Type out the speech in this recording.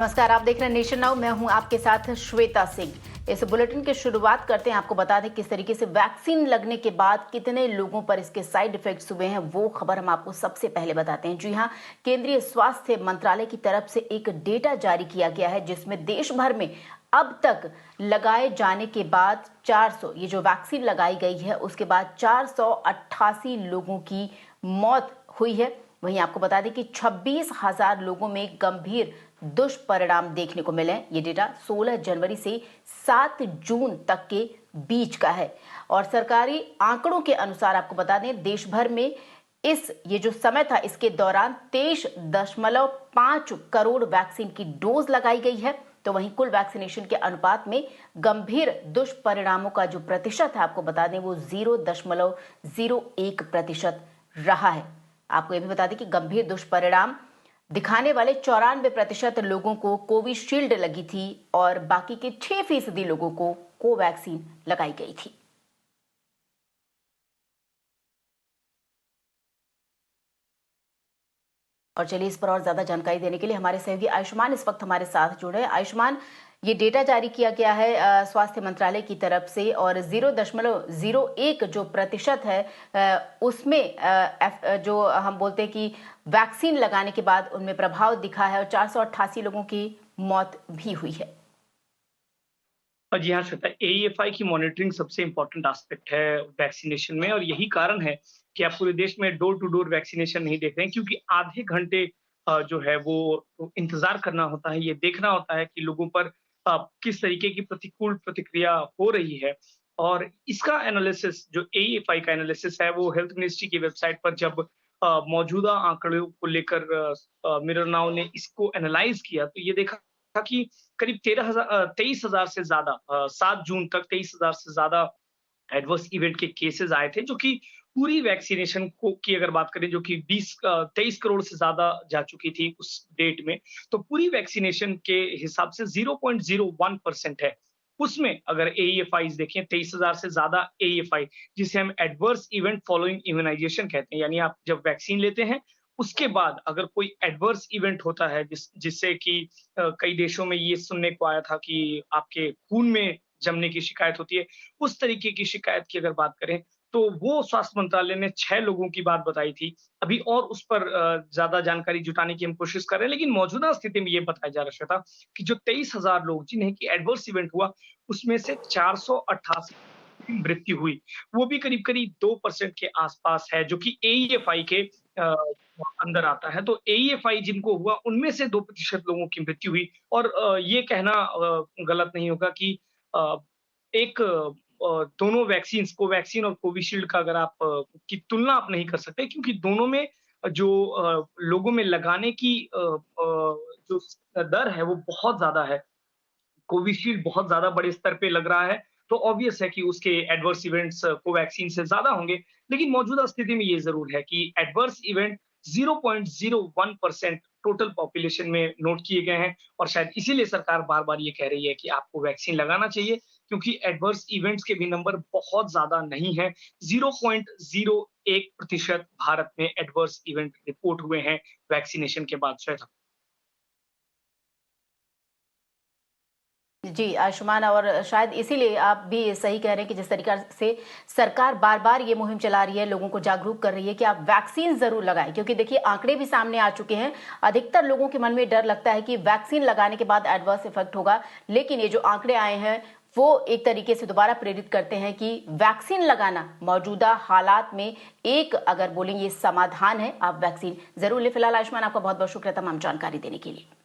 नमस्कार, आप देख रहे हैं नेशन नाउ। मैं हूं आपके साथ श्वेता सिंह। इस बुलेटिन की शुरुआत करते हैं। आपको बता दें किस तरीके से वैक्सीन लगने के बाद कितने लोगों पर इसके साइड इफेक्ट्स हुए हैं, वो खबर हम आपको सबसे पहले बताते हैं। जी हां, केंद्रीय स्वास्थ्य मंत्रालय की तरफ से एक डेटा जारी किया गया है जिसमें देश भर में अब तक लगाए जाने के बाद 400, ये जो वैक्सीन लगाई गई है उसके बाद 488 लोगों की मौत हुई है। वहीं आपको बता दें कि 26,000 लोगों में गंभीर दुष्परिणाम देखने को मिले। ये डेटा 16 जनवरी से 7 जून तक के बीच का है और सरकारी आंकड़ों के अनुसार आपको बता दें देश भर में ये जो समय था इसके दौरान 23.5 करोड़ वैक्सीन की डोज लगाई गई है। तो वहीं कुल वैक्सीनेशन के अनुपात में गंभीर दुष्परिणामों का जो प्रतिशत है आपको बता दें वो 0.01% रहा है। आपको ये भी बता दें कि गंभीर दुष्परिणाम दिखाने वाले 94% लोगों को कोविशील्ड लगी थी और बाकी के 6% लोगों को कोवैक्सीन लगाई गई थी। और चलिए इस पर और ज्यादा जानकारी देने के लिए हमारे सहयोगी आयुष्मान इस वक्त हमारे साथ जुड़े हैं। आयुष्मान, ये डेटा जारी किया गया है स्वास्थ्य मंत्रालय की तरफ से और 0.01 जो प्रतिशत है उसमें जो हम बोलते हैं कि वैक्सीन लगाने के बाद उनमें प्रभाव दिखा है और 488 लोगों की मौत भी हुई है। जी हाँ श्वेता, एईएफआई की मॉनिटरिंग सबसे इम्पोर्टेंट एस्पेक्ट है वैक्सीनेशन में और यही कारण है कि आप पूरे देश में डोर टू डोर वैक्सीनेशन नहीं देख रहे हैं, क्योंकि आधे घंटे जो है वो इंतजार करना होता है, ये देखना होता है कि लोगों पर किस तरीके की प्रतिकूल प्रतिक्रिया हो रही है। और इसका एनालिसिस, जो एईएफआई का एनालिसिस है, वो हेल्थ मिनिस्ट्री की वेबसाइट पर जब मौजूदा आंकड़ों को लेकर मिरर नाउ ने इसको एनालाइज किया तो ये देखा था कि करीब 23,000 से ज्यादा 7 जून तक 23,000 से ज्यादा एडवर्स इवेंट के केसेस आए थे, जो कि पूरी वैक्सीनेशन को की अगर बात करें, जो कि 23 करोड़ से ज्यादा जा चुकी थी उस डेट में, तो पूरी वैक्सीनेशन के हिसाब से 0.01% है। उसमें अगर एईएफआईज देखें, 23,000 से ज्यादा एईएफआई, जिसे हम एडवर्स इवेंट फॉलोइंग इम्यूनाइजेशन कहते हैं, यानी आप जब वैक्सीन लेते हैं उसके बाद अगर कोई एडवर्स इवेंट होता है जिससे कि कई देशों में ये सुनने को आया था कि आपके खून में जमने की शिकायत होती है, उस तरीके की शिकायत की अगर बात करें तो वो स्वास्थ्य मंत्रालय ने 6 लोगों की बात बताई थी। अभी और उस पर ज्यादा जानकारी जुटाने की हम कोशिश कर रहे हैं, लेकिन मौजूदा स्थिति में ये बताया जा रहा था कि जो 23,000 लोग जिन्हें की एडवर्स इवेंट हुआ, उसमें से 488 की मृत्यु हुई। वो भी करीब-करीब 2% के आसपास है, जो कि एईएफआई के अंदर आता है। तो एईएफआई जिनको हुआ उनमें से 2% लोगों की मृत्यु हुई और ये कहना गलत नहीं होगा कि अ, एक दोनों वैक्सीन्स, कोवैक्सीन और कोविशील्ड का अगर आप की तुलना आप नहीं कर सकते, क्योंकि दोनों में जो लोगों में लगाने की जो दर है वो बहुत ज़्यादा है। कोविशील्ड बहुत ज़्यादा बड़े स्तर पे लग रहा है, तो ऑब्वियस है कि उसके एडवर्स इवेंट्स कोवैक्सीन से ज़्यादा होंगे। लेकिन मौजूदा स्थिति में ये ज़रूर है कि एडवर्स इवेंट 0.01% टोटल पॉपुलेशन में नोट किए गए हैं और शायद इसीलिए सरकार बार-बार ये कह रही है कि आपको वैक्सीन लगाना चाहिए, क्योंकि एडवर्स इवेंट्स के भी नंबर बहुत ज़्यादा नहीं हैं। 0.01% भारत में एडवर्स इवेंट रिपोर्ट हुए हैं वैक्सीनेशन के बाद। श्वेता। जी आयुष्मान, और शायद इसीलिए आप भी सही कह रहे हैं कि जिस तरीके से सरकार बार बार ये मुहिम चला रही है, लोगों को जागरूक कर रही है कि आप वैक्सीन जरूर लगाएं, क्योंकि देखिए आंकड़े भी सामने आ चुके हैं। अधिकतर लोगों के मन में डर लगता है कि वैक्सीन लगाने के बाद एडवर्स इफेक्ट होगा, लेकिन ये जो आंकड़े आए हैं वो एक तरीके से दोबारा प्रेरित करते हैं कि वैक्सीन लगाना मौजूदा हालात में एक, अगर बोलेंगे, समाधान है। आप वैक्सीन जरूर ले। फिलहाल आयुष्मान, आपका बहुत बहुत शुक्रिया तमाम जानकारी देने के लिए।